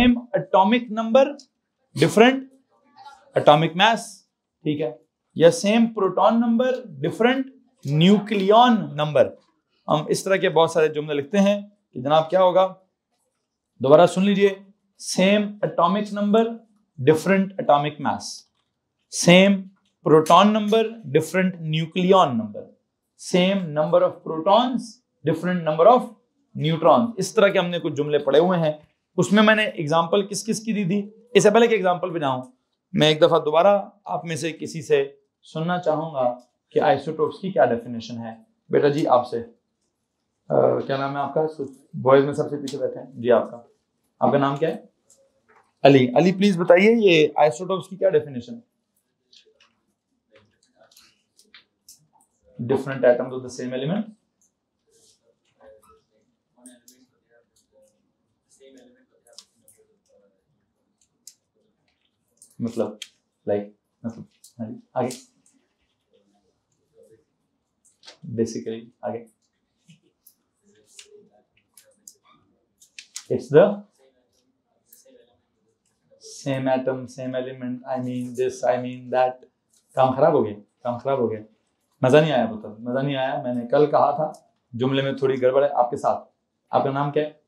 Same atomic number different atomic mass, ठीक है, या same proton number different nucleon number. हम इस तरह के बहुत सारे जुमले लिखते हैं कि जनाब क्या होगा, दोबारा सुन लीजिए, same atomic number different atomic mass, same proton number different nucleon number, same number of protons different number of neutrons. इस तरह के हमने कुछ जुमले पढ़े हुए हैं। उसमें मैंने एग्जांपल किस किस की दी थी, इससे पहले कि एग्जांपल पे जाऊं, मैं एक दफा दोबारा आप में से किसी से सुनना चाहूंगा कि आइसोटोप्स की क्या डेफिनेशन है। बेटा जी आपसे, क्या नाम है आपका? बॉयज में सबसे पीछे बैठे हैं जी, आपका नाम क्या है? अली। अली प्लीज बताइए ये आइसोटोप्स की क्या डेफिनेशन है? Different atoms of the same element, मतलब आगे बेसिकली आगे it's the same atom same element, I mean this, I mean that। काम खराब हो गया, मजा नहीं आया पुत्र, मजा नहीं आया। मैंने कल कहा था जुमले में थोड़ी गड़बड़ है आपके साथ। आपका नाम क्या है?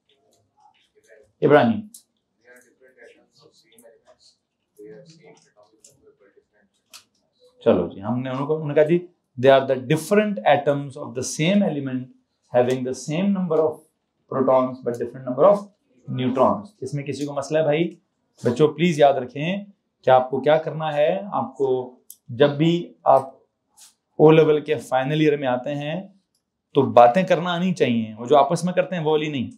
इब्राहिम। चलो जी, हमने उन्होंने कहा जी they are the different atoms of the same element having the same number of protons but different number of neutrons. इसमें किसी को मसला है भाई? बच्चों प्लीज याद रखें कि आपको क्या करना है, आपको जब भी आप ओ लेवल के फाइनल ईयर में आते हैं तो बातें करना आनी चाहिए, वो जो आपस में करते हैं वो वाली नहीं।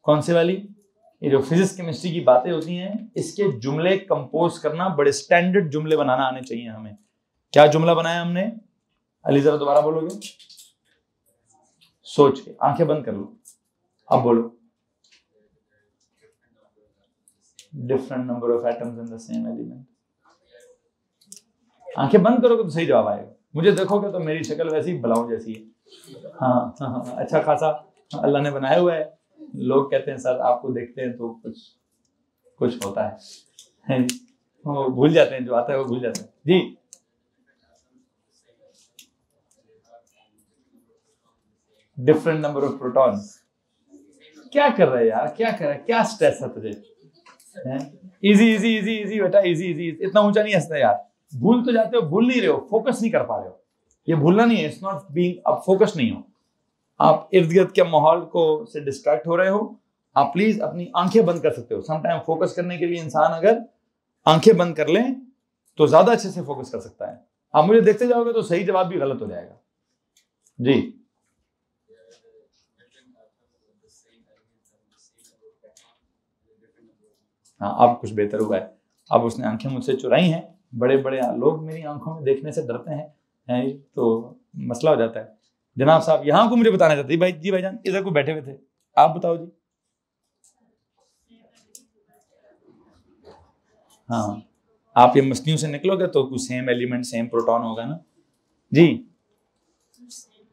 कौन सी वाली? ये जो फिजिक्स केमिस्ट्री की बातें होती हैं, इसके जुमले कंपोज करना, बड़े स्टैंडर्ड जुमले बनाना आने चाहिए हमें। क्या जुमला बनाया हमने? अली जरा दोबारा बोलोगे? सोच के, आंखें बंद कर लो, अब बोलो। Different number of atoms in the same element. आंखें बंद करोगे तो सही जवाब आएगा। मुझे देखोगे तो मेरी शक्ल वैसी ब्लाउज जैसी है। हाँ, अच्छा खासा अल्लाह ने बनाया हुआ है। लोग कहते हैं सर आपको देखते हैं तो कुछ होता है वो भूल जाते हैं, जो आता है वो भूल जाते हैं जी। Different number of protons. क्या कर रहे हैं यार, क्या कर रहे हैं, क्या स्ट्रेस है तुझे? इजी इजी इजी इजी बेटा, इजी इजी, इतना ऊंचा नहीं हंसता यार। भूल तो जाते हो, भूल नहीं रहे हो, फोकस नहीं कर पा रहे हो। ये भूलना नहीं है, इट्स नॉट बीइंग, आप फोकस नहीं हो, आप इर्द गिर्द के माहौल को से डिस्ट्रैक्ट हो रहे हो। आप प्लीज अपनी आंखें बंद कर सकते हो। समटाइम फोकस करने के लिए इंसान अगर आंखें बंद कर ले तो ज्यादा अच्छे से फोकस कर सकता है। आप मुझे देखते जाओगे तो सही जवाब भी गलत हो जाएगा जी। हाँ, अब कुछ बेहतर हुआ है। अब उसने आंखें मुझसे चुराई हैं। बड़े बड़े लोग मेरी आंखों में देखने से डरते हैं तो मसला हो जाता है। जनाब साहब यहाँ को मुझे बताना चाहते हैं भाई जी, भाईजान इधर को बैठे हुए थे, आप बताओ जी। हाँ, आप ये मछलियों से निकलोगे तो कुछ सेम एलिमेंट सेम प्रोटॉन होगा ना जी।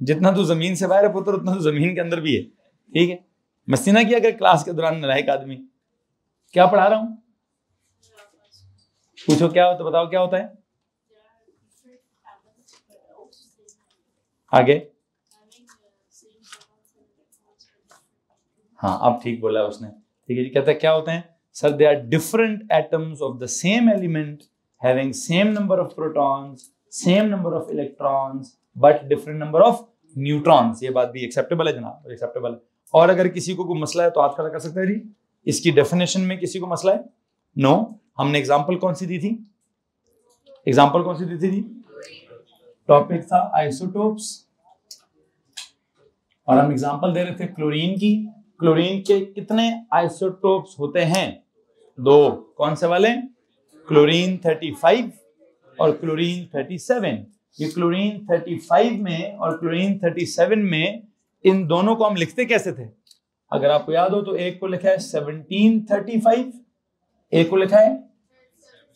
जितना तू जमीन से बाहर है पुत्र उतना तो जमीन के अंदर भी है, ठीक है। मस्ती ना किया अगर क्लास के दौरान नालायक आदमी। क्या पढ़ा रहा हूं? पूछो क्या होता, बताओ क्या होता है आगे। हाँ, अब ठीक बोला उसने, ठीक है जी। कहता है क्या होते हैं sir? They are different atoms of the same element having same number of protons, same number of electrons but different number of neutrons. ये बात भी एक्सेप्टेबल है जनाब, एक्सेप्टेबल है। और अगर किसी को कोई मसला है तो हाथ खड़ा कर सकते हैं जी। इसकी डेफिनेशन में किसी को मसला है? नो। हमने एग्जांपल कौन सी दी थी? एग्जांपल कौन सी दी थी जी? टॉपिक था आइसोटोप्स और हम एग्जांपल दे रहे थे क्लोरीन की। क्लोरीन के कितने आइसोटोप्स होते हैं? दो। कौन से वाले? क्लोरीन 35 और क्लोरीन 37। ये क्लोरीन 35 में और क्लोरीन 37 में, इन दोनों को हम लिखते कैसे थे? अगर आपको याद हो तो एक को लिखा है 1735, एक को लिखा है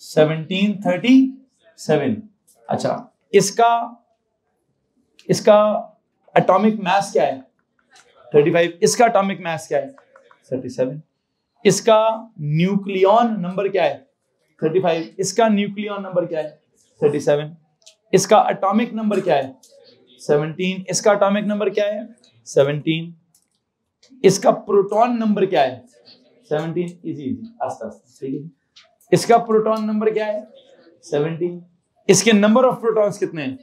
1737। अच्छा, इसका एटॉमिक मास क्या है? 35। इसका एटॉमिक मास क्या है? 37। इसका न्यूक्लियॉन नंबर क्या है 35, इसका न्यूक्लियॉन नंबर क्या है 37, इसका एटॉमिक नंबर क्या है 17, इसका एटॉमिक नंबर क्या है 17, इसका प्रोटॉन नंबर क्या है 17, इजी आस्ते आस्ते, ठीक है। इसका प्रोटॉन नंबर क्या है 17, इसके नंबर ऑफ प्रोटॉन्स कितने हैं,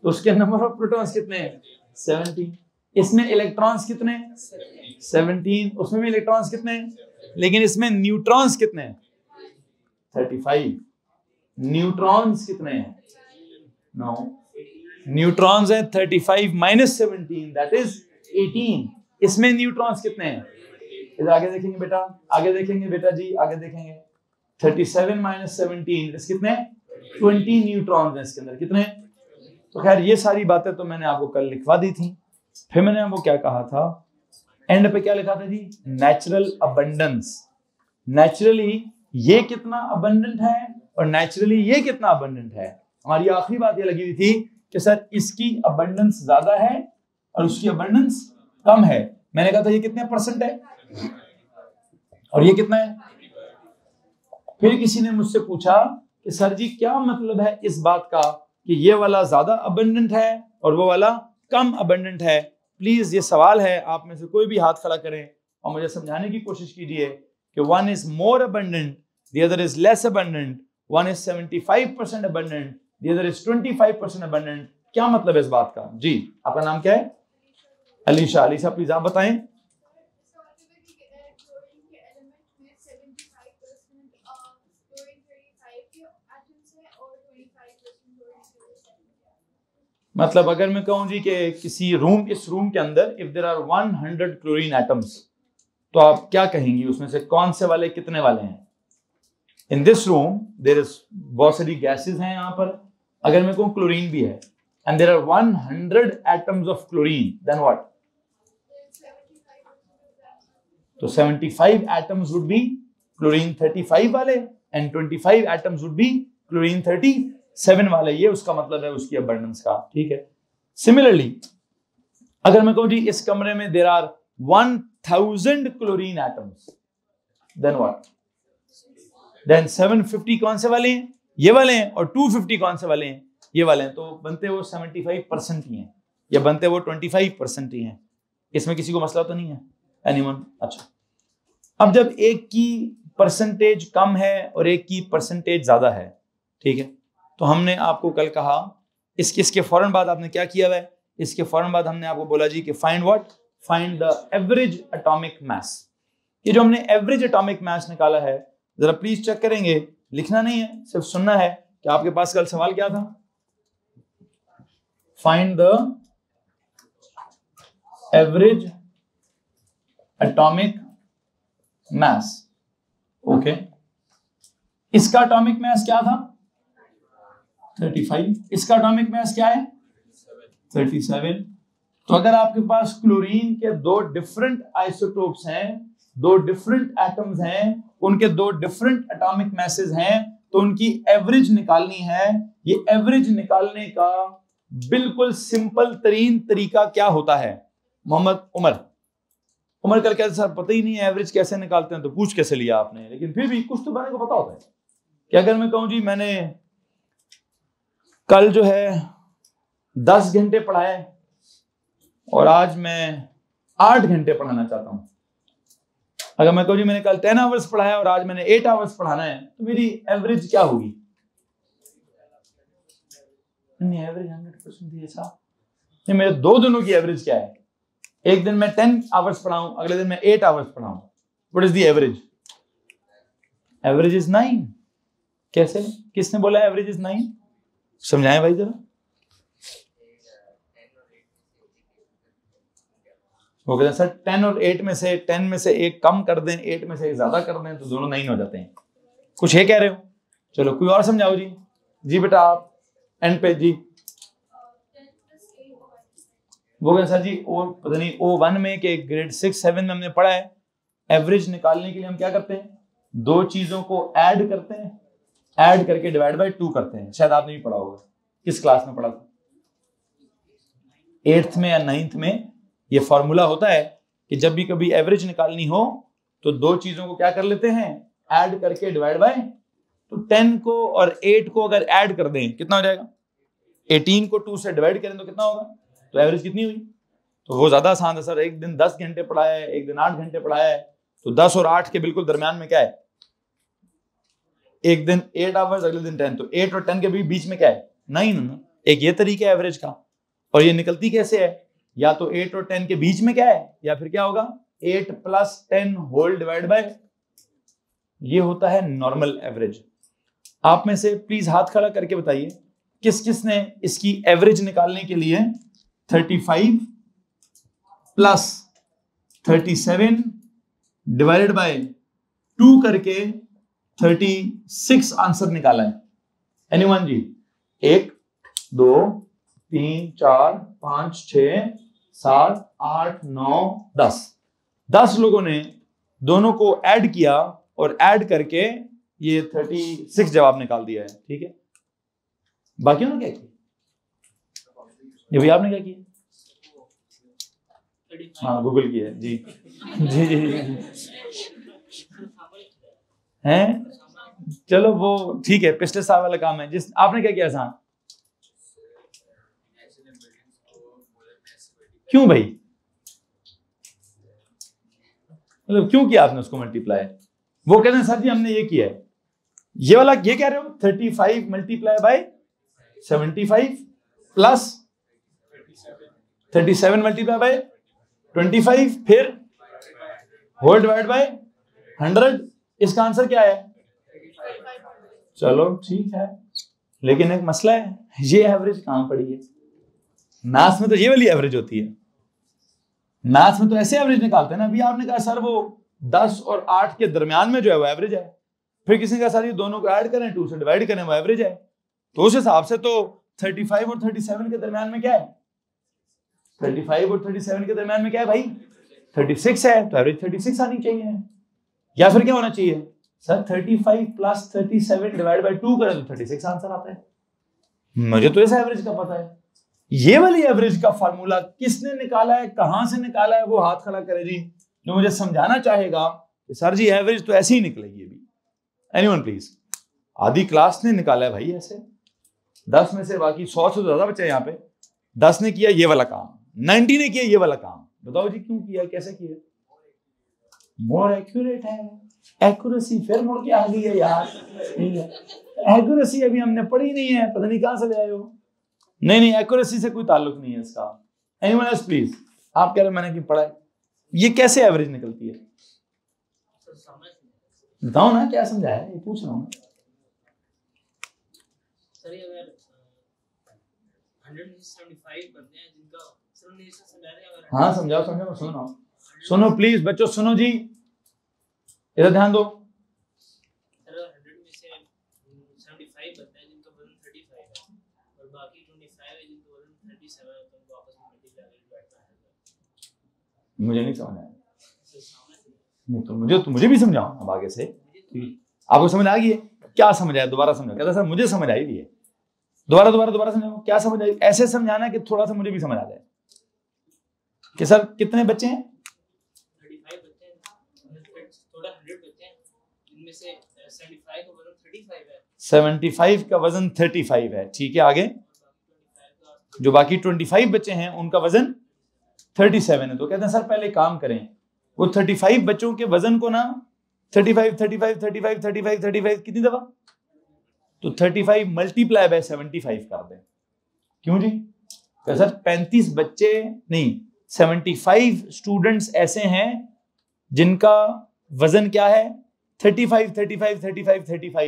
तो उसके नंबर ऑफ प्रोटॉन्स कितने हैं 17, इसमें इलेक्ट्रॉन्स कितने हैं 17, उसमें भी इलेक्ट्रॉन्स कितने हैं, लेकिन इसमें न्यूट्रॉन्स कितने हैं 35, न्यूट्रॉन्स कितने हैं, नो न्यूट्रॉन्स है 35 माइनस 17 दैट इज 18, इसमें न्यूट्रॉन्स कितने हैं, इधर आगे देखेंगे बेटा, आगे देखेंगे बेटा जी, आगे देखेंगे 37 माइनस 17 इस कितने 20 न्यूट्रॉन्स हैं इसके अंदर, कितने। तो खैर ये सारी बातें तो मैंने आपको कल लिखवा दी थी। फिर मैंने आपको क्या कहा था, एंड पे क्या लिखा था जी, नेचुरल अबंडेंस, नेचुरली ये कितना अबंडेंट है और नेचुरली ये कितना अबंडेंट है। हमारी आखिरी बात ये लगी हुई थी कि सर इसकी अबंडेंस ज्यादा है और उसकी अबंडेंस कम है। मैंने कहा था ये कितने परसेंट है और ये कितना है। फिर किसी ने मुझसे पूछा कि सर जी क्या मतलब है इस बात का कि ये वाला ज्यादा अबंडेंट है और वो वाला कम अबंडेंट है। प्लीज ये सवाल है, आप में से कोई भी हाथ खड़ा करें और मुझे समझाने की कोशिश कीजिए कि one is more abundant, the other is less abundant, one is 75% abundant, the other is 25% abundant. क्या मतलब है इस बात का। जी आपका नाम क्या है। अलीशा। अलीशा प्लीज आप बताएं। मतलब अगर मैं कहूं जी कि किसी रूम, इस रूम के अंदर if there are 100 chlorine atoms, तो आप क्या कहेंगी उसमें से कौन से वाले कितने वाले हैं। In this room there is बहुत सारी गैसेस हैं यहाँ पर, अगर मैं कहूं क्लोरीन भी है and there are 100 atoms of chlorine, then what, तो 75 एटम्स वुड बी क्लोरीन 35 वाले and 25 atoms would be chlorine 37 वाले। ये उसका मतलब है उसकी अबंडेंस का, ठीक है। सिमिलरली अगर मैं कहूं जी इस कमरे में there are 1000 chlorine atoms, then what, then 750 कौन से वाले हैं, ये वाले हैं, और 250 कौन से वाले हैं, ये वाले हैं। तो बनते वो 75% ही हैं या बनते वो 25% ही हैं। इसमें किसी को मसला तो नहीं है, एनीवन। अच्छा, अब जब एक की परसेंटेज कम है और एक की परसेंटेज ज्यादा है, ठीक है, तो हमने आपको कल कहा इसके फौरन बाद आपने क्या किया है, इसके फौरन बाद हमने आपको बोला जी कि find what, find the average atomic मास। ये जो हमने एवरेज एटॉमिक मास निकाला है, जरा प्लीज चेक करेंगे, लिखना नहीं है सिर्फ सुनना है कि आपके पास कल सवाल क्या था। Find the average atomic mass. Okay, इसका एटॉमिक मास क्या था 35, इसका एटॉमिक मास क्या है 37। तो अगर आपके पास क्लोरीन के दो डिफरेंट आइसोटोप्स हैं, दो डिफरेंट एटम्स हैं, उनके दो डिफरेंट एटॉमिक मैसेज हैं, तो उनकी एवरेज निकालनी है। ये एवरेज निकालने का बिल्कुल सिंपल तरीन तरीका क्या होता है। मोहम्मद उमर कल कहते सर पता ही नहीं है एवरेज कैसे निकालते हैं, तो पूछ कैसे लिया आपने, लेकिन फिर भी कुछ तो बने को पता होता है कि अगर मैं कहूं जी मैंने कल जो है 10 घंटे पढ़ाए और आज मैं 8 घंटे पढ़ाना चाहता हूं, अगर मैं कहूं जी मैंने कल 10 आवर्स पढ़ाया और आज मैंने 8 आवर्स पढ़ाना है, तो मेरी एवरेज क्या होगी। नहीं, एवरेज 100% थी ऐसा नहीं, मेरे दो दिनों की एवरेज क्या है, एक दिन मैं 10 आवर्स पढ़ाऊं, अगले दिन मैं 8 आवर्स पढ़ाऊं, what is the average. Average is 9। कैसे, किसने बोला एवरेज इज 9, समझाएं भाई जरा। वो कहते हैं सर 10 और 8 में से 10 में से एक कम कर दें, 8 में से एक ज्यादा कर दें, तो दोनों 9 हो जाते हैं। कुछ है कह रहे हो, चलो कोई और समझाओ जी। जी बेटा आप एंड पे जी। वो कहते सर जी ओ पता नहीं O1 में के ग्रेड 6-7 में हमने पढ़ा है, एवरेज निकालने के लिए हम क्या करते हैं, दो चीजों को ऐड करते हैं, ऐड करके डिवाइड बाय 2 करते हैं। शायद आपने भी पढ़ा होगा, किस क्लास में पढ़ा था, 8th में या 9th में। ये फॉर्मूला होता है कि जब भी कभी एवरेज निकालनी हो तो दो चीजों को क्या कर लेते हैं, ऐड करके डिवाइड बाय। तो 10 को और 8 को अगर ऐड कर दें कितना हो जाएगा, 18 को 2 से डिवाइड करें तो कितना होगा, तो एवरेज कितनी हुई। तो वो ज्यादा आसान है सर, एक दिन 10 घंटे पढ़ाया है, एक दिन 8 घंटे पढ़ाया है, तो 10 और 8 के बिल्कुल दरमियान में क्या है, एक दिन 8 आवर्स, अगले दिन 10, तो 8 और 10 के बीच में क्या है, 9 ना। एक ये तरीका है एवरेज का, और ये निकलती कैसे है, या तो 8 और 10 के बीच में क्या है, या फिर क्या होगा 8 + 10 होल डिवाइड बाय, ये होता है नॉर्मल एवरेज। आप में से प्लीज हाथ खड़ा करके बताइए किस किस ने इसकी एवरेज निकालने के लिए 35 + 37 डिवाइडेड बाय 2 करके 36 आंसर निकाला है। एनीवन जी, 1 2 3 4 5 6 7 8 9 10 लोगों ने दोनों को ऐड किया और ऐड करके ये 36 जवाब निकाल दिया है। ठीक है, बाकी ने क्या किया, ये भी आपने क्या किया, हाँ गूगल किया है जी जी जी हैं, चलो वो ठीक है, पिछले साल वाला काम है। जिस आपने क्या किया था, क्यों भाई, मतलब क्यों किया आपने उसको मल्टीप्लाई, वो कहते हैं सर जी हमने ये किया है, ये वाला ये कह रहे हो 35 multiply bye 75 plus 37 multiply bye 25 फिर होल डिवाइड बाय 100, इसका आंसर क्या है, चलो ठीक है, लेकिन एक मसला है, ये एवरेज कहां पड़ी है, मैथ्स में तो ये वाली एवरेज होती है, मैथ्स में तो ऐसे एवरेज निकालते हैं ना। अभी आपने कहा सर वो 10 और 8 के दरमियान में जो है वो एवरेज है, फिर किसी ने कहा सर ये दोनों को ऐड करें 2 से डिवाइड करें वो एवरेज है, तो उस हिसाब से तो 35 और 37 के दरमियान में क्या है, 35 और 37 के दरमियान में क्या है भाई, 36 है, तो एवरेज 36 आनी चाहिए। या फिर क्या होना चाहिए सर, 35 + 37 डिवाइड बाय 2 करें तो 36 आंसर आता है। मुझे तो इस एवरेज का पता है, ये वाली एवरेज का फार्मूला किसने निकाला है, कहां से निकाला है, वो हाथ खड़ा करे जी जो मुझे समझाना चाहेगा कि सर जी एवरेज तो ऐसे ही निकलेगी। अभी एनीवन प्लीज, आधी क्लास ने निकाला है भाई ऐसे, 10 में से बाकी 100 से ज्यादा बच्चे यहाँ पे, 10 ने किया ये वाला काम, 90 ने किया ये वाला काम, बताओ जी क्यों किया, कैसे किया, मोर एक्यूरेट है, एक्यूरेसी फिर मुड़ के आ गई है यार, एक्यूरेसी अभी हमने पढ़ी नहीं है, पता नहीं कहां से ले आए हो, नहीं एक्यूरेसी से कोई ताल्लुक नहीं है इसका। एनीवन एल्स प्लीज, आप कह रहे मैंने क्यों पढ़ा है, ये कैसे एवरेज निकलती है, बताओ ना क्या समझाया, ये पूछ रहा हूँ। सर अगर 175 बनते हैं जिनका हाँ समझाओ समझाओ, सुनो सुनो प्लीज बच्चों, सुनो जी इधर ध्यान दो। सर 100 में से 75 बनते हैं जिनका वजन 35 है और बाकी 25 है जिनका वजन 37 है, तो उनको आपस में मल्टीप्लाई करके बैठना है। मुझे नहीं समझ आया, नहीं तो मुझे भी समझाओ अब आगे से, आपको समझ आ गई है, क्या समझ आया दोबारा समझाओ, कहता सर मुझे समझ आई भी है, दोबारा समझाओ क्या समझ आई, ऐसे समझाना कि थोड़ा सा मुझे भी समझ आ जाए कि सर कितने बच्चे हैं, 35 बच्चे हैं, थोड़ा 100 बच्चे हैं जिनमें से 75 का वजन 35 है, 75 का वजन 35 है, ठीक है आगे, जो बाकी 25 बच्चे हैं उनका वजन 37 है, तो कहते हैं सर पहले काम करें वो 35 बच्चों के वजन को ना 35 कितनी दफा, तो 35 मल्टीप्लाई बाय 75 कर दें, क्यों जी, तो सर 35 बच्चे नहीं 75 स्टूडेंट्स ऐसे हैं जिनका वजन क्या है 35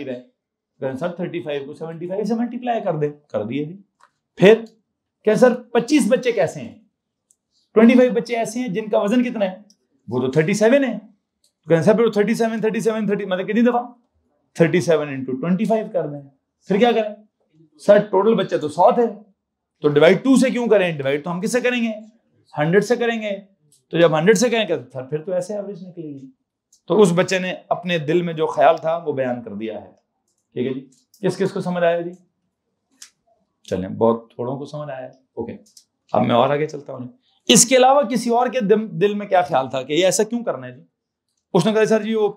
है, तो सर 35 को 75 से मल्टीप्लाई कर दे, कर दिए जी। फिर क्या सर 25 बच्चे कैसे हैं, 25 बच्चे ऐसे हैं जिनका वजन कितना है, वो तो 37 है, तो सर फिर 37 मतलब कितनी दफा 37 × 25 कर दें, फिर क्या करें सर टोटल बच्चे तो 100 थे, तो डिवाइड 2 से क्यों करें, डिवाइड तो हम किससे करेंगे 100 से करेंगे, तो जब 100 से करेंगे सर फिर तो ऐसे एवरेज निकलेगी। तो उस बच्चे ने अपने दिल में जो ख्याल था वो बयान कर दिया है, ठीक है जी। किस किस को समझ आया जी, चलें बहुत थोड़ों को समझ आया है, ओके। अब मैं और आगे चलता हूँ, इसके अलावा किसी और के दिल में क्या ख्याल था कि ये ऐसा क्यों करना है जी, उसने कहा सर जी वो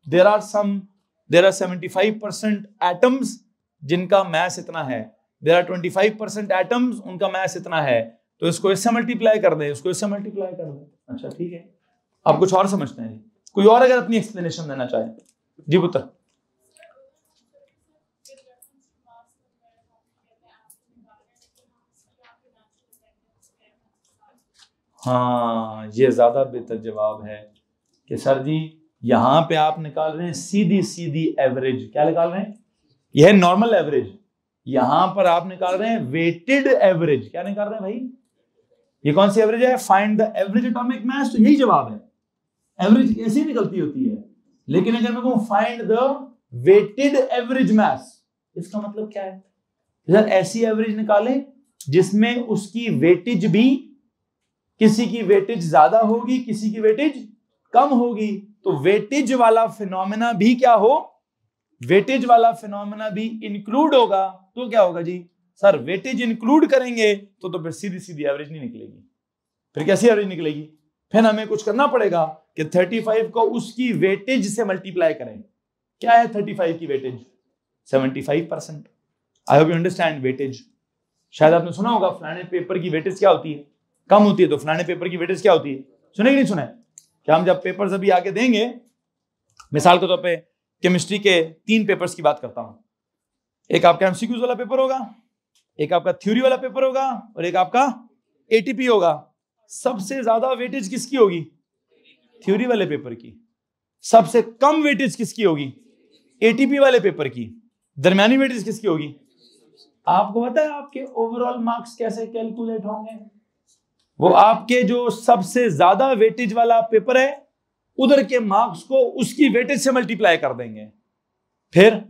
देर आर 75% एटम्स जिनका मैस इतना है, देर आर 25% एटम्स उनका मैस इतना है, तो इसको इससे मल्टीप्लाई कर दे, इसको इससे मल्टीप्लाई कर दे। अच्छा ठीक है, आप कुछ और समझते हैं? कोई और अगर अपनी एक्सप्लेनेशन देना चाहे? जी पुत्र। हाँ, ये ज्यादा बेहतर जवाब है कि सर जी यहां पे आप निकाल रहे हैं सीधी सीधी एवरेज। क्या निकाल रहे हैं? यह है नॉर्मल एवरेज। यहां पर आप निकाल रहे हैं वेटेड एवरेज। क्या निकाल रहे हैं भाई? ये कौन सी एवरेज है? फाइंड द एवरेज एटॉमिक मास। तो यही जवाब है, एवरेज ऐसे ही निकलती होती है। लेकिन अगर मैं कहूं find the weighted average mass, इसका मतलब क्या है? यार ऐसी एवरेज निकालें जिसमें उसकी वेटेज भी, किसी की वेटेज ज्यादा होगी, किसी की वेटेज कम होगी। तो वेटेज वाला फिनोमेना भी क्या हो? वेटेज वाला फिनोमेना भी इंक्लूड होगा। तो क्या होगा जी? सर वेटेज इंक्लूड करेंगे तो फिर सीधी सीधी एवरेज नहीं निकलेगी। फिर कैसी एवरेज निकलेगी? फिर हमें कुछ करना पड़ेगा कि 35 को उसकी वेटेज से मल्टीप्लाई करें। क्या है 35 की weightage? 75%। I hope you understand weightage. शायद आपने सुना होगा फलाने पेपर की वेटेज क्या होती है, कम होती है, तो फलाने पेपर की वेटेज क्या होती है। सुने कि नहीं सुने? क्या हम जब पेपर्स अभी आगे देंगे, मिसाल के तौर पे केमिस्ट्री के 3 पेपर्स की बात करता हूं, एक आपका एमसीक्यूज वाला पेपर होगा, एक आपका थ्योरी वाला पेपर होगा, और एक आपका एटीपी होगा। सबसे ज्यादा वेटेज किसकी होगी? थ्योरी वाले पेपर की। सबसे कम वेटेज किसकी होगी? एटीपी वाले पेपर की। दरमियानी वेटेज किसकी होगी? आपको पता है आपके ओवरऑल मार्क्स कैसे कैलकुलेट होंगे? वो आपके जो सबसे ज्यादा वेटेज वाला पेपर है उधर के मार्क्स को उसकी वेटेज से मल्टीप्लाई कर देंगे, फिर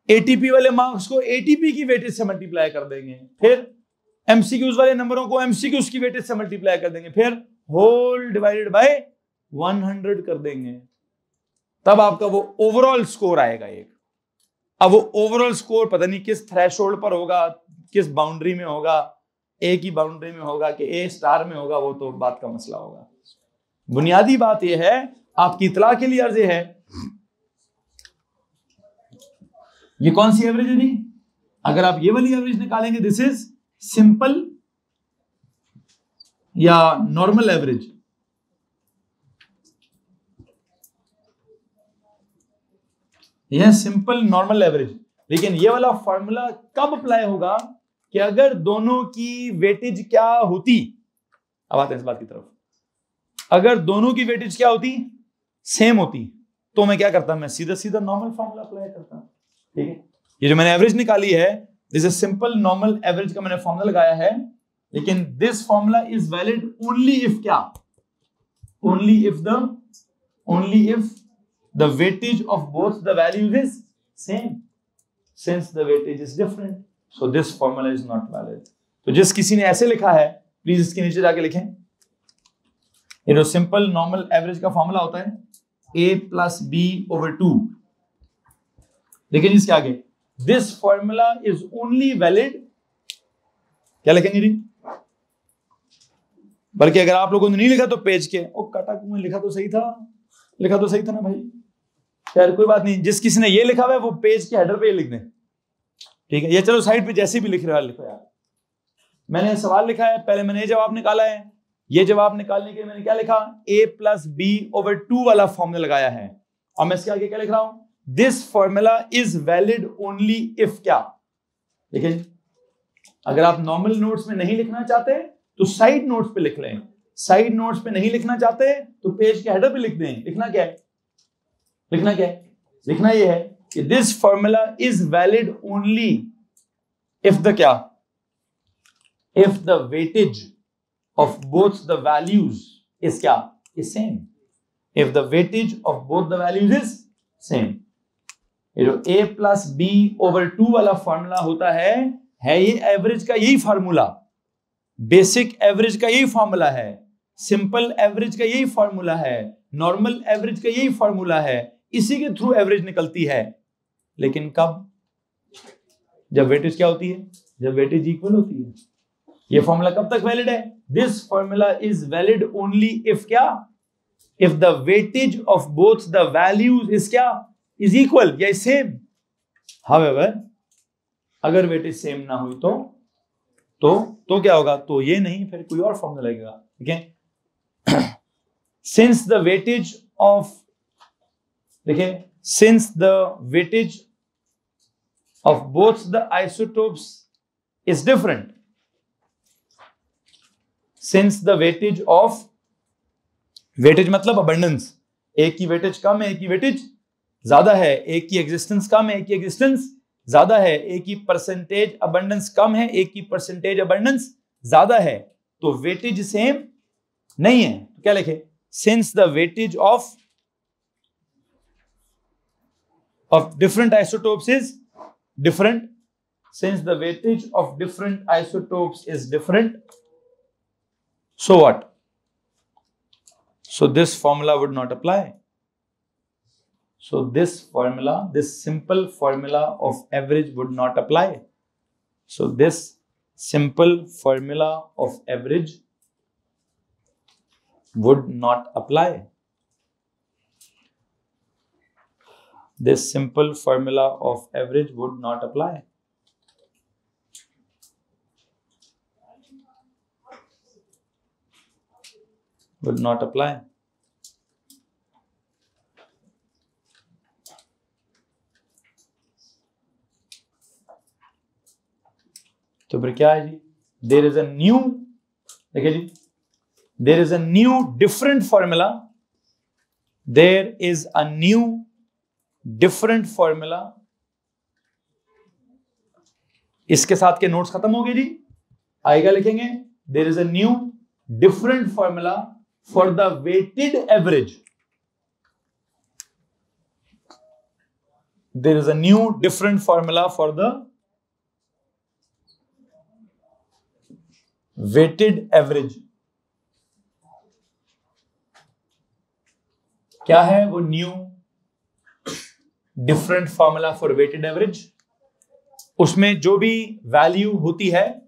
एटीपी वाले मार्क्स को एटीपी की वेटेज से मल्टीप्लाई कर देंगे, फिर एमसीक्यूज वाले नंबरों को एमसीक्यूज की वेटेज से मल्टीप्लाई कर देंगे, फिर होल डिवाइडेड बाय 100 कर देंगे। तब आपका वो ओवरऑल स्कोर आएगा एक। अब वो ओवरऑल स्कोर पता नहीं किस थ्रेशोल्ड पर होगा, किस बाउंड्री में होगा, ए की बाउंड्री में होगा कि ए स्टार में होगा, वो तो बात का मसला होगा। बुनियादी बात यह है, आपकी इतला के लिए अर्ज है, ये कौन सी एवरेज है जी? अगर आप ये वाली एवरेज निकालेंगे, दिस इज सिंपल या नॉर्मल एवरेज। यह सिंपल नॉर्मल एवरेज। लेकिन ये वाला फॉर्मूला कब अप्लाई होगा? कि अगर दोनों की वेटेज क्या होती, अब आते हैं इस बात की तरफ, अगर दोनों की वेटेज क्या होती? सेम होती, तो मैं क्या करता? मैं सीधा सीधा नॉर्मल फॉर्मूला अप्लाई करता। ठीक है, ये जो मैंने एवरेज निकाली है, this is simple normal average का मैंने फॉर्मूला लगाया है। लेकिन this formula is valid only if क्या? Only if the weightage of both the values is same. Since the weightage is different, so this formula is not valid. तो जिस किसी ने ऐसे लिखा है, प्लीज इसके नीचे जाके लिखें। ये जो सिंपल नॉर्मल एवरेज का फॉर्मूला होता है a प्लस बी ओवर 2, लेकिन इसके आगे this formula is only valid, क्या लिखेंगे जी? बल्कि अगर आप लोगों ने नहीं लिखा तो पेज के कटा में लिखा तो सही था ना भाई। यार कोई बात नहीं, जिस किसी ने ये लिखा हुआ है वो पेज के हेडर पे लिख दें। ठीक है, ये चलो साइड पे जैसे भी लिख रहे हो लिखो यार। मैंने सवाल लिखा है, पहले मैंने ये जवाब निकाला है, ये जवाब निकालने के लिए मैंने क्या लिखा? a प्लस बी ओवर 2 वाला फॉर्मूला लगाया है। और मैं इसके आगे क्या लिख रहा हूं? This formula is valid only if क्या? लेकिन अगर आप नॉर्मल नोट्स में नहीं लिखना चाहते तो साइड नोट्स पे लिख लें। साइड नोट्स पे नहीं लिखना चाहते तो पेज के हेडर पे लिख दें। लिखना क्या है? लिखना यह है कि this formula is valid only if the क्या? If the weightage of both the values is क्या? is same. If the weightage of both the values is same. ये जो a plus b over 2 वाला फॉर्मूला होता है ये average का यही फॉर्मूला, बेसिक एवरेज का यही फॉर्मूला है, सिंपल एवरेज का यही फॉर्मूला है, नॉर्मल एवरेज का यही फॉर्मूला है। इसी के थ्रू एवरेज निकलती है। लेकिन कब? जब वेटेज क्या होती है? जब वेटेज इक्वल होती है। ये फॉर्मूला कब तक वैलिड है? This formula is valid only if क्या? If the weightage of both the values is क्या, इज इक्वल या सेम। हाउएवर अगर वेटेज सेम ना हुई तो क्या होगा, तो ये नहीं, फिर कोई और फॉर्मूला लगेगा। ठीक है, सिंस द वेटेज ऑफ, देखिए, since the weightage of both the isotopes is different, since the weightage of, weightage मतलब अबंडेंस, एक की वेटेज कम है एक की वेटेज ज्यादा है, एक की एग्जिस्टेंस कम है एक की एग्जिस्टेंस ज्यादा है, एक की परसेंटेज अबंडेंस कम है एक की परसेंटेज अबंडेंस ज्यादा है, तो वेटेज सेम नहीं है। तो क्या लिखे, since the weightage of different isotopes is different, since the weightage of different isotopes is different, so what, so this formula would not apply. So this formula, this simple formula of average would not apply. So this simple formula of average would not apply. This simple formula of average would not apply. Would not apply. तो फिर क्या है जी, there is a new, देखिए जी, there is a new different formula, there is a new different formula, इसके साथ के notes खत्म हो गए जी, आएगा लिखेंगे there is a new different formula for the weighted average, there is a new different formula for the weighted average. क्या है वो new different formula for weighted average, उसमें जो भी वैल्यू होती है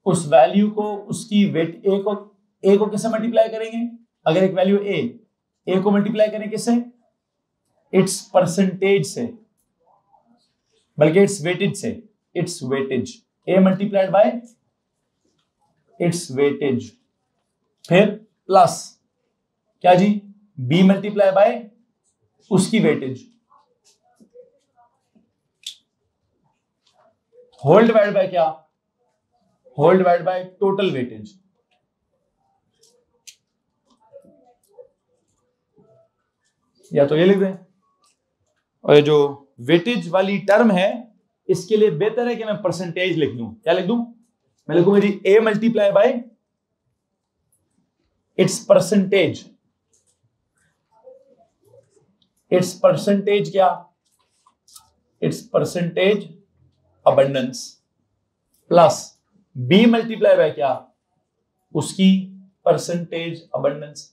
उस वैल्यू को उसकी वेट ए को किससे मल्टीप्लाई करेंगे, अगर एक वैल्यू ए को मल्टीप्लाई करें किससे, इट्स परसेंटेज से, बल्कि इट्स वेटेज से, its weightage, A multiplied by its weightage, फिर प्लस क्या जी, बी मल्टीप्लाई बाय उसकी वेटेज, होल डिवाइड बाय क्या, whole divide by total weightage. या तो ये लिख दें, और जो वेटेज वाली टर्म है इसके लिए बेहतर है कि मैं परसेंटेज लिख दूं। क्या लिख दूं, मैं लिखूंगा जी A multiply by its percentage, its percentage क्या, its percentage abundance, plus B multiply by क्या, उसकी percentage abundance.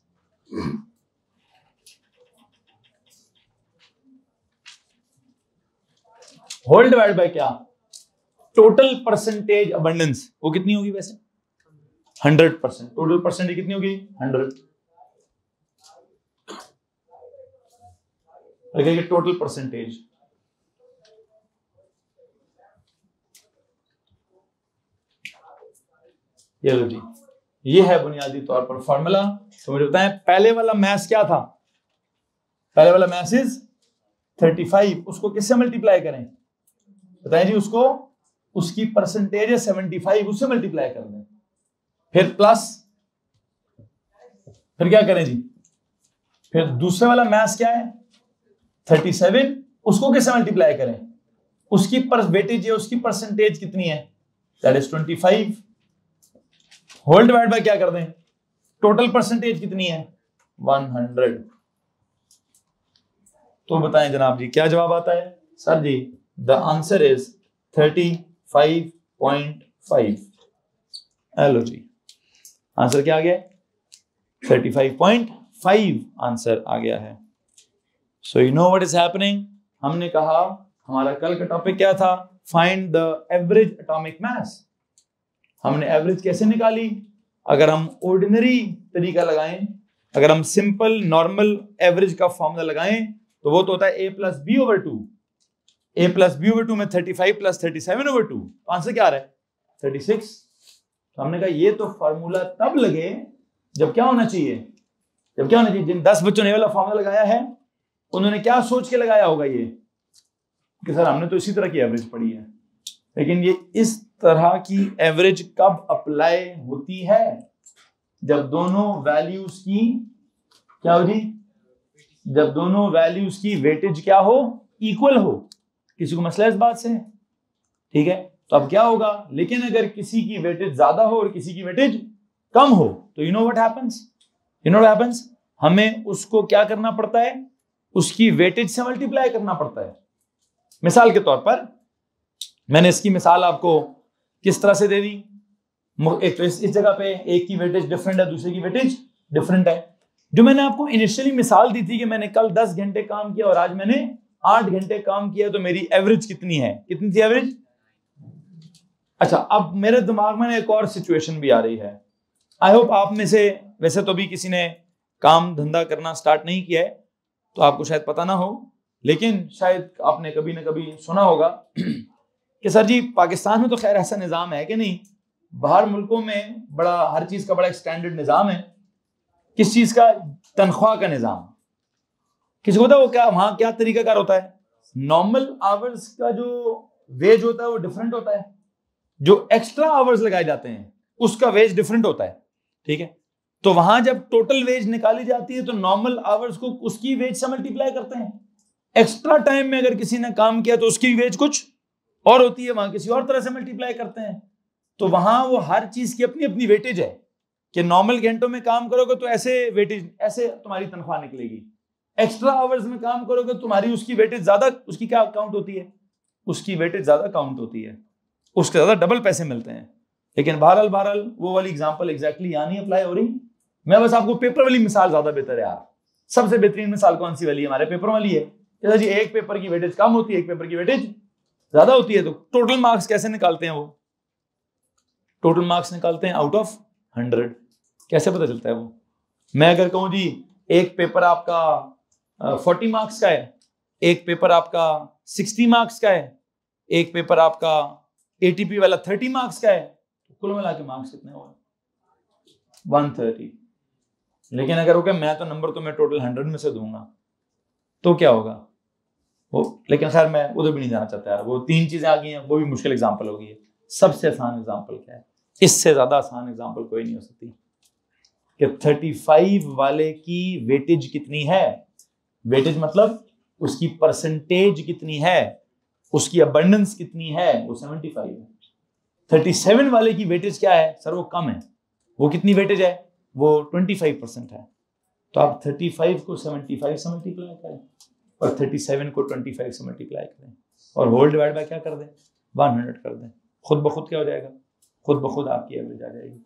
Whole divide by क्या, टोटल परसेंटेज अबंडेंस, वो कितनी होगी वैसे 100%, टोटल परसेंटेज कितनी होगी 100, लिखेंगे टोटल परसेंटेज। ये लो जी, ये है बुनियादी तौर पर फॉर्मूला। तो मुझे बताएं पहले वाला मैथ्स क्या था, पहले वाला मैथ्स इज 35, उसको किससे मल्टीप्लाई करें, बताएं जी, उसको उसकी परसेंटेज है 75, उससे मल्टीप्लाई कर दें, फिर प्लस, फिर क्या करें जी, फिर दूसरे वाला मैथ्स क्या है 37, उसको किससे मल्टीप्लाई करें, उसकी वेटेज है, उसकी परसेंटेज कितनी है, that is 25, whole divide by क्या कर दें, टोटल परसेंटेज कितनी है 100। तो बताएं जनाब जी क्या जवाब आता है, सर जी द आंसर इज 35.5। हेलो जी, आंसर क्या आ गया, 35.5 आंसर आ गया है। So you know what is happening, हमने कहा हमारा कल का टॉपिक क्या था, find the average atomic mass. हमने एवरेज कैसे निकाली, अगर हम ऑर्डिनरी तरीका लगाएं अगर हम सिंपल नॉर्मल एवरेज का फॉर्मूला लगाएं तो वो तो होता है a+b/2। a+b/2 में 35 + 37/2, तो आंसर क्या आ रहा है? 36। तो हमने कहा ये तो फॉर्मूला तब लगे जब क्या होना चाहिए, जिन 10 बच्चों ने ये वाला फॉर्मूला लगाया है उन्होंने क्या सोच के लगाया होगा ये कि सर हमने तो इसी तरह की एवरेज पढ़ी है। लेकिन ये इस तरह की एवरेज कब अप्लाई होती है? जब दोनों वैल्यूज की क्या हो जी, जब दोनों वैल्यूज की वेटेज क्या हो, इक्वल हो। किसी को मसला इस बात से? ठीक है, तो अब क्या होगा, लेकिन अगर किसी की वेटेज ज्यादा हो और किसी की वेटेज कम हो तो यू नो व्हाट हैपेंस, हमें उसको क्या करना पड़ता है, उसकी वेटेज से मल्टीप्लाई करना पड़ता है। मिसाल के तौर पर मैंने इसकी मिसाल आपको किस तरह से दे दी, एक तो इस जगह पे एक की वेटेज डिफरेंट है, दूसरे की वेटेज डिफरेंट है। जो मैंने आपको इनिशियली मिसाल दी थी कि मैंने कल 10 घंटे काम किया और आज मैंने 8 घंटे काम किया, तो मेरी एवरेज कितनी है, कितनी थी एवरेज? अच्छा, अब मेरे दिमाग में एक और सिचुएशन भी आ रही है। आई होप आप में से वैसे तो भी किसी ने काम धंधा करना स्टार्ट नहीं किया है तो आपको शायद पता ना हो, लेकिन शायद आपने कभी ना कभी सुना होगा कि सर जी पाकिस्तान में तो खैर ऐसा निज़ाम है कि नहीं, बाहर मुल्कों में बड़ा हर चीज़ का बड़ा एक स्टैंडर्ड निज़ाम है। किस चीज़ का? तनख्वाह का निज़ाम। किसी को पता वो क्या वहाँ क्या तरीकाकार होता है? नॉर्मल आवर्स का जो वेज होता है वो डिफरेंट होता है, जो एक्स्ट्रा आवर्स लगाए जाते हैं उसका वेज डिफरेंट होता है। ठीक है, तो वहां जब टोटल वेज निकाली जाती है तो नॉर्मल आवर्स को उसकी वेज से मल्टीप्लाई करते हैं। एक्स्ट्रा टाइम में अगर किसी ने काम किया तो उसकी वेज कुछ और होती है, वहां किसी और तरह से मल्टीप्लाई करते हैं। तो वहां वो हर चीज की अपनी अपनी वेटेज है कि नॉर्मल घंटों में काम करोगे तो ऐसे वेटेज, ऐसे तुम्हारी तनख्वाह निकलेगी। एक्स्ट्रा आवर्स में काम करोगे तुम्हारी उसकी वेटेज ज्यादा, उसकी क्या काउंट होती है, उसकी वेटेज ज्यादा काउंट होती है, उसके ज्यादा डबल पैसे मिलते हैं। लेकिन बहरहाल वो वाली एग्जांपल एग्जैक्टली यहाँ नहीं अप्लाई हो रही। मैं बस आपको पेपर वाली मिसाल ज्यादा बेहतर है यार। सबसे बेहतरीन मिसाल कौन सी वाली है? हमारे पेपर वाली है। जैसा जी एक पेपर की वेटेज कम होती है, एक पेपर की वेटेज ज्यादा होती है, तो टोटल मार्क्स कैसे निकालते हैं? वो टोटल मार्क्स निकालते हैं आउट ऑफ 100। कैसे पता चलता है वो? मैं अगर कहूँ जी एक पेपर आपका 40 मार्क्स का है, एक पेपर आपका 60 मार्क्स का है, एक पेपर आपका ATP वाला 30 मार्क्स का है, तो कुल मिला के मार्क्स कितने हुए? 130। लेकिन अगर हो गया मैं तो नंबर तो मैं टोटल 100 में से दूंगा तो क्या होगा वो? लेकिन खैर मैं उधर भी नहीं जाना चाहता यार, वो 3 चीजें आ गई हैं, वो भी मुश्किल एग्जांपल हो गई है। सबसे आसान एग्जांपल क्या है? इससे ज्यादा आसान एग्जांपल कोई नहीं हो सकती कि 35 वाले की वेटेज कितनी है। वेटेज मतलब उसकी परसेंटेज कितनी है, उसकी अबंडेंस कितनी है, वो 75 है। 37 वाले की वेटेज क्या है? सर वो कम है। वो कितनी वेटेज है? वो 25% है। तो आप 35 को 75 से मल्टीप्लाई करें और 37 को 25 से मल्टीप्लाई करें और होल डिवाइड बाय क्या कर दें? 100 कर दें। खुद ब खुद क्या हो जाएगा? खुद ब खुद आपकी एवरेज आ जाएगी।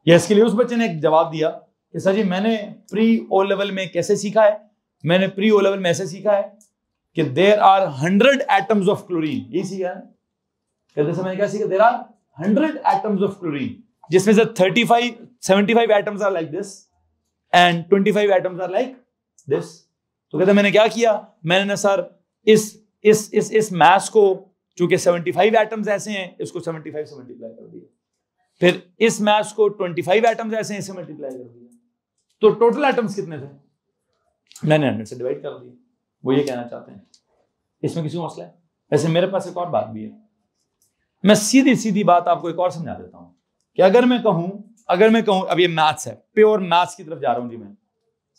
या इसके लिए उस बच्चे ने एक जवाब दिया कि सर जी मैंने प्री ओ लेवल में कैसे सीखा है? मैंने प्री ओ लेवल में ऐसे सीखा है कि there are 100 atoms of chlorine. यही सीखा है। कहते समय क्या सीखा? There are 100 atoms of chlorine, जिसमें से 75 atoms are like this and 25 atoms are like this. तो कहते मैंने क्या किया, मैंने ना सर इस मास को, चूंकि 75 एटम्स ऐसे हैं, इसको 75 से मल्टीप्लाई कर दिया। फिर इस मास को 25 एटम्स ऐसे हैं, इससे मल्टीप्लाई कर दिया। तो टोटल एटम्स कितने थे? मैंने 100 से डिवाइड कर दिया। वो ये कहना चाहते हैं। इसमें किसी को मसला है? वैसे मेरे पास एक और बात भी है। मैं सीधी सीधी बात आपको एक और समझा देता हूं कि अगर मैं कहूं अब ये मैथ्स है, प्योर मैथ्स की तरफ जा रहा हूं जी मैं।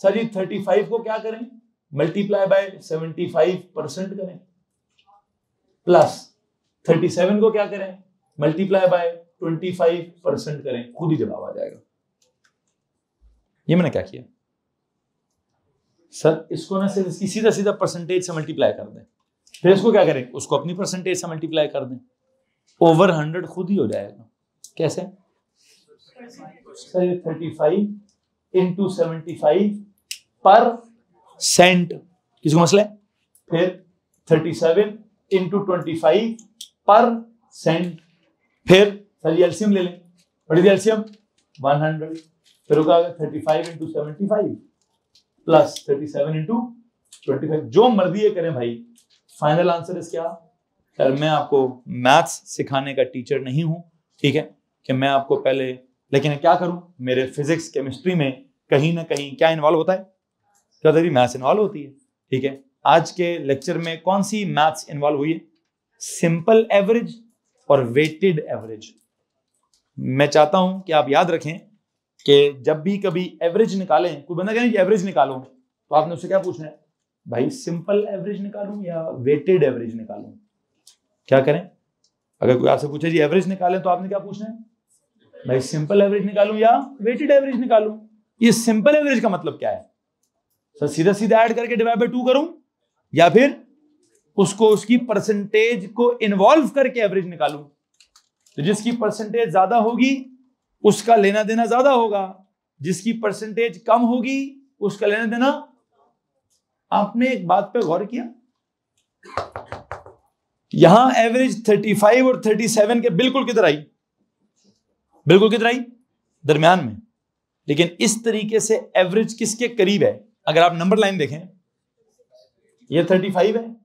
सर जी 35 को क्या करें? मल्टीप्लाई बाय 75% करें, प्लस 37 को क्या करें? मल्टीप्लाई बाय 25% करें। खुद ही जवाब आ जाएगा। ये मैंने क्या किया सर? इसको ना सिर्फ इसकी सीधा परसेंटेज से मल्टीप्लाई कर दें, फिर इसको क्या करें? उसको अपनी परसेंटेज से मल्टीप्लाई कर दें। ओवर 100 खुद ही हो जाएगा। कैसे? Sir 35 into 75%। किसी को मसला है? फिर 37 इंटू 25%। फिर सर एलसीएम ले लें। बड़ी एलसीएम 100। फिर होगा 35 इंटू 75 प्लस 37 इंटू 25। जो मर्जी है करें भाई, फाइनल आंसर इस क्या। यार मैं आपको मैथ्स सिखाने का टीचर नहीं हूं, ठीक है, कि मैं आपको पहले, लेकिन क्या करूं, मेरे फिजिक्स केमिस्ट्री में कहीं ना कहीं क्या इन्वॉल्व होता है, क्या तेरी मैथ्स इन्वॉल्व होती है, ठीक है। आज के लेक्चर में कौन सी मैथ्स इन्वॉल्व हुई है, सिंपल एवरेज और वेटेड एवरेज। मैं चाहता हूं कि आप याद रखें कि जब भी कभी एवरेज निकालें, कोई बंदा कहे कि एवरेज निकालो, तो आपने उससे क्या पूछना है, भाई सिंपल एवरेज निकालूं या वेटेड एवरेज निकालूं। क्या करें, अगर कोई आपसे पूछे जी एवरेज निकालें, तो आपने क्या पूछना है, भाई सिंपल एवरेज निकालूं या वेटेड एवरेज निकालूं। ये सिंपल एवरेज का मतलब क्या है, सर सीधा सीधा ऐड करके डिवाइड बाय 2 करूं, या फिर उसको उसकी परसेंटेज को इन्वॉल्व करके एवरेज निकालूं। तो जिसकी परसेंटेज ज्यादा होगी उसका लेना देना ज्यादा होगा, जिसकी परसेंटेज कम होगी उसका लेना देना। आपने एक बात पे गौर किया, यहां एवरेज 35 और 37 के बिल्कुल किधर आई, बिल्कुल किधर आई, दरमियान में। लेकिन इस तरीके से एवरेज किसके करीब है, अगर आप नंबर लाइन देखें, ये 35 है,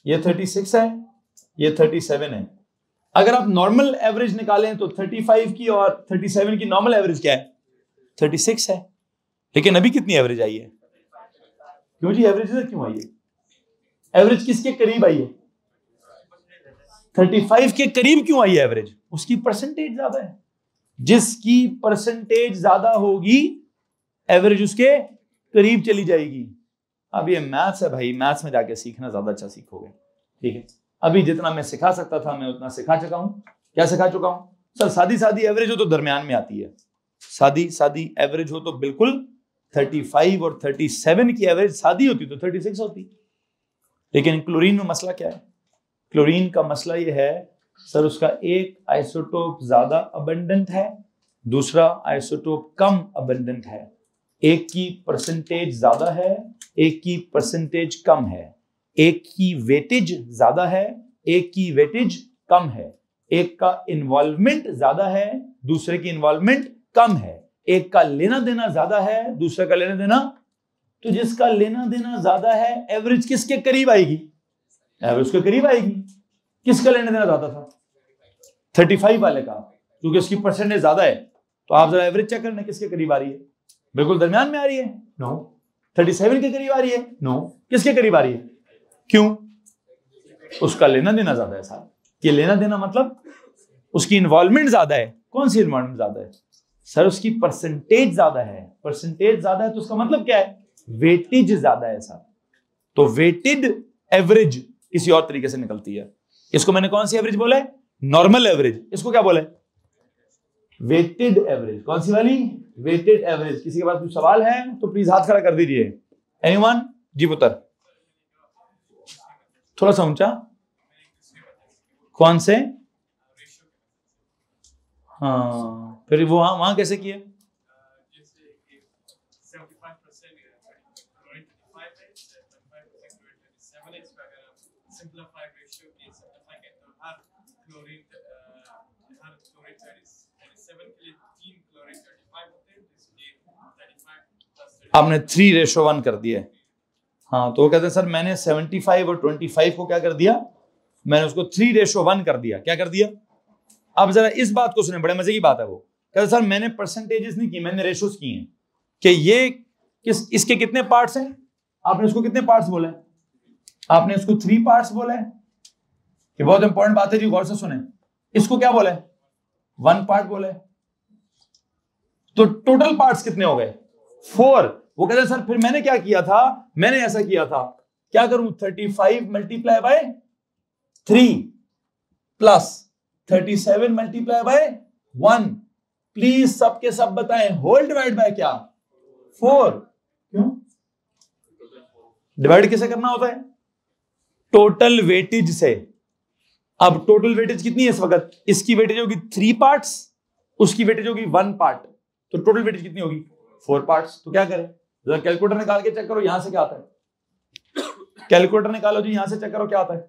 ये 36 है, ये 37 है। अगर आप नॉर्मल एवरेज निकालें तो 35 की और 37 की नॉर्मल एवरेज क्या है, 36 है। लेकिन अभी कितनी एवरेज आई है, क्यों जी एवरेज इधर क्यों आई है, एवरेज किसके करीब आई है, 35 के करीब क्यों आई है एवरेज, उसकी परसेंटेज ज्यादा है। जिसकी परसेंटेज ज्यादा होगी एवरेज उसके करीब चली जाएगी। अब ये मैथ्स है भाई, मैथ्स में जाके सीखना ज्यादा अच्छा सीखोगे, ठीक है। अभी जितना मैं सिखा सकता था मैं उतना सिखा चुका हूं। क्या सिखा चुका हूं, सर सादी सादी एवरेज हो तो दरमियान में आती है, सादी सादी एवरेज हो तो बिल्कुल 35 और 37 की एवरेज सादी होती तो 36 होती। लेकिन क्लोरीन में मसला क्या है, क्लोरीन का मसला यह है सर उसका एक आइसोटोप ज्यादा अबंडेंट है, दूसरा आइसोटोप कम अबंडेंट है। एक की परसेंटेज ज्यादा है, एक की परसेंटेज कम है। एक की वेटेज ज्यादा है, एक की वेटेज कम है। एक का इन्वॉल्वमेंट ज्यादा है, दूसरे की इन्वॉल्वमेंट कम है। एक का लेना देना ज्यादा है, दूसरे का लेना देना, तो जिसका लेना देना ज्यादा है एवरेज किसके करीब आएगी, एवरेज के करीब आएगी। किसका लेना देना ज्यादा था, 35 वाले का, क्योंकि उसकी परसेंटेज ज्यादा है। तो आप जरा एवरेज चेक करना किसके करीब आ रही है, बिल्कुल दरमियान में आ रही है, नो। 37 के करीब आ रही है, नो। किसके करीब आ रही है, क्यों, उसका लेना देना ज्यादा है साहब। ये लेना देना मतलब उसकी इन्वॉल्वमेंट ज्यादा है। कौन सी इन्वॉल्वमेंट ज्यादा है, सर उसकी परसेंटेज ज्यादा है। परसेंटेज ज्यादा है तो उसका मतलब क्या है, वेटेज ज्यादा है साहब। तो वेटेड एवरेज किसी और तरीके से निकलती है। इसको मैंने कौन सी एवरेज बोला है, नॉर्मल एवरेज। इसको क्या बोला है, वेटेड एवरेज। कौन सी वाली, वेटेड एवरेज। किसी के पास कुछ सवाल है तो प्लीज हाथ खड़ा कर दीजिए। एनीवन, जी पुत्र, थोड़ा सा ऊंचा। कौन से, हाँ फिर वो वहां कैसे किए, आपने 3:1 कर दिया। हाँ तो वो कहते हैं सर मैंने 75 और 25 को क्या कर दिया, मैंने उसको 3:1 कर दिया। क्या कर दिया, अब जरा इस बात को सुने, बड़े मजे की बात है। वो कहते सर मैंने परसेंटेजेस नहीं की, मैंने रेशोस की हैं कि ये इसके कितने पार्ट्स हैं। आपने उसको कितने पार्ट्स बोले, आपने इसको 3 पार्ट्स बोला है। ये बहुत इंपॉर्टेंट बात है जी, गौर से सुने। इसको क्या बोला है, 1 पार्ट बोला है। तो टोटल पार्ट्स कितने हो गए, 4। वो कहते सर फिर मैंने क्या किया था, मैंने ऐसा किया था, क्या करूं, 35 multiply by 3 plus 37 multiply by 1। Please सबके सब बताएं, होल डिवाइड बाय क्या, 4। क्यों, डिवाइड किसे करना होता है, टोटल वेटेज से। अब टोटल वेटेज कितनी है इस वक्त, इसकी वेटेज होगी 3 पार्ट्स, उसकी वेटेज होगी 1 पार्ट, तो टोटल वेटेज कितनी होगी 4 पार्ट्स। तो क्या करें, जरा कैलकुलेटर निकाल के चेक करो, यहां से क्या आता है, कैलकुलेटर निकालो जी, यहां से चेक करो क्या आता है।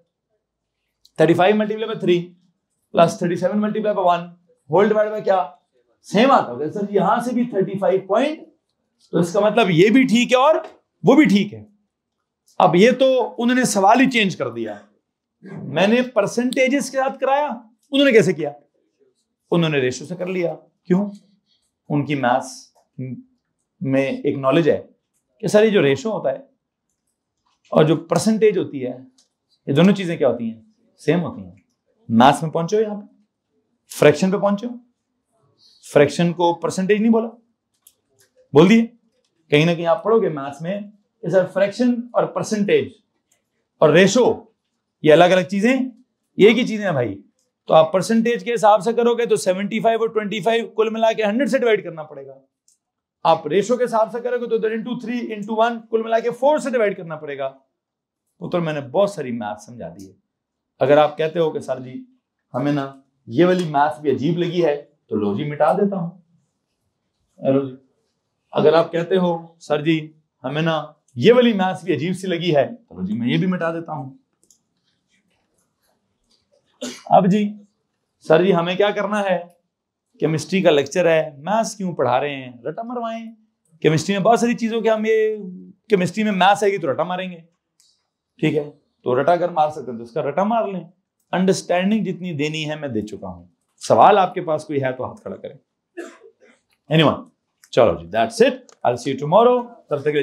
35 multiply by 3 plus 37 multiply by 1 whole divide by क्या, सेम आता है। सर यहां से भी 35.7 तो इसका मतलब ये भी ठीक है और वो भी ठीक है। अब ये तो उन्होंने सवाल ही चेंज कर दिया। मैंने परसेंटेजेस के साथ कराया, उन्होंने कैसे किया? उन्होंने रेशो से कर लिया। क्यों? उनकी मैथ्स में एक नॉलेज है कि सर ये जो रेशो होता है और जो परसेंटेज होती है, ये दोनों चीजें क्या होती हैं? सेम होती हैं। मैथ्स में पहुंचे हो, यहां पे फ्रैक्शन पे पहुंचे हो, फ्रैक्शन को परसेंटेज नहीं बोला, बोल दिए। कहीं ना कहीं आप पढ़ोगे मैथ्स में सर फ्रैक्शन और परसेंटेज और रेशो ये अलग अलग चीजें, एक ही चीजें हैं भाई। तो आप परसेंटेज के हिसाब से करोगे तो 75 और 25 कुल मिला के 100 से डिवाइड करना पड़ेगा। आप रेशो के हिसाब से करोगे तो इंटू 3 इंटू 1 कुल मिला के 4 से डिवाइड करना पड़ेगा। तो मैंने बहुत सारी मैथ समझा दी है। अगर आप कहते हो कि सर जी हमें ना ये वाली मैथ भी अजीब लगी है तो लो जी मिटा देता हूं। अगर आप कहते हो सर जी हमें ना ये वाली मैथ भी अजीब सी लगी है तो लो जी मैं ये भी मिटा देता हूं। अब जी सर जी हमें क्या करना है? केमिस्ट्री का लेक्चर है, मैथ्स क्यों पढ़ा रहे हैं? रटा मरवाएं। केमिस्ट्री में बहुत सारी चीजों के हम ये केमिस्ट्री में मैथ्स आएगी तो रटा मारेंगे, ठीक है? तो रटा अगर मार सकते हैं तो इसका रटा मार लें। अंडरस्टैंडिंग जितनी देनी है मैं दे चुका हूं। सवाल आपके पास कोई है तो हाथ खड़ा करें। एनीवन? चलो जी, that's it. I will see you tomorrow. तब तक